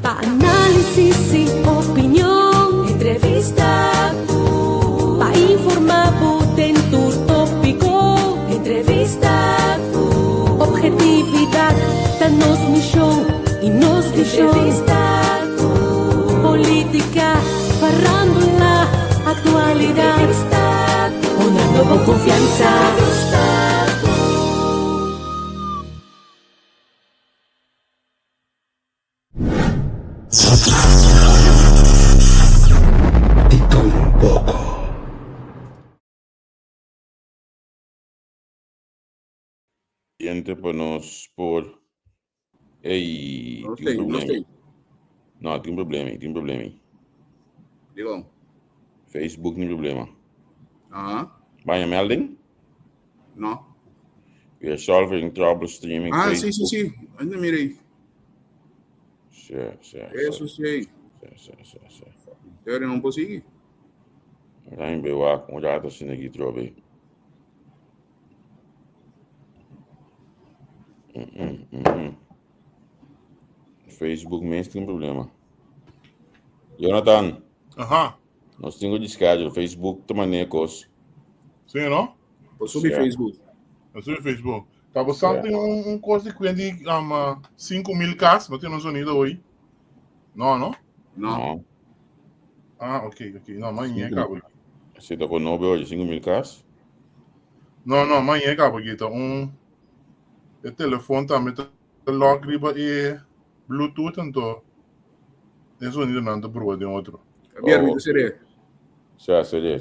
Pa' análisis y opinión. Entrevista. Pa' informar en tu tópico. Entrevista. Objetividad. Danos mi show y nos di show. Entrevista. Política. Farándula. Actualidad. Entrevista. Una nueva confianza. De todo un poco. Gente, pues nos por. Ei, Não tem sei, não problema. sei. Não, tem problema. Digam. Facebook tem problema. Aham. Vai a melding? Não. We are solving trouble streaming. Ah, Facebook. sim. Ainda mirei. Certo. Sei. Eu não consegui. Rain bewa com data assim aqui trobe. Facebook mesmo tem problema. Jonathan, Aham. nós temos de schedule. Facebook também necos. Sim, não? Vou subir Certo. Facebook. Eu sou no Facebook. Tá passando tem um coisa de 5.000 casos, mas tem no Unidos hoje. Não? Não. Não. Ah, ok. Não, amanhã acaba. Você tá com 9 hoje, 5.000 casos? Não, amanhã acaba aqui. Então, o telefone também tá logo e Bluetooth, então. Esse Unidos não tá por de outro. Viermi de serie. Seria.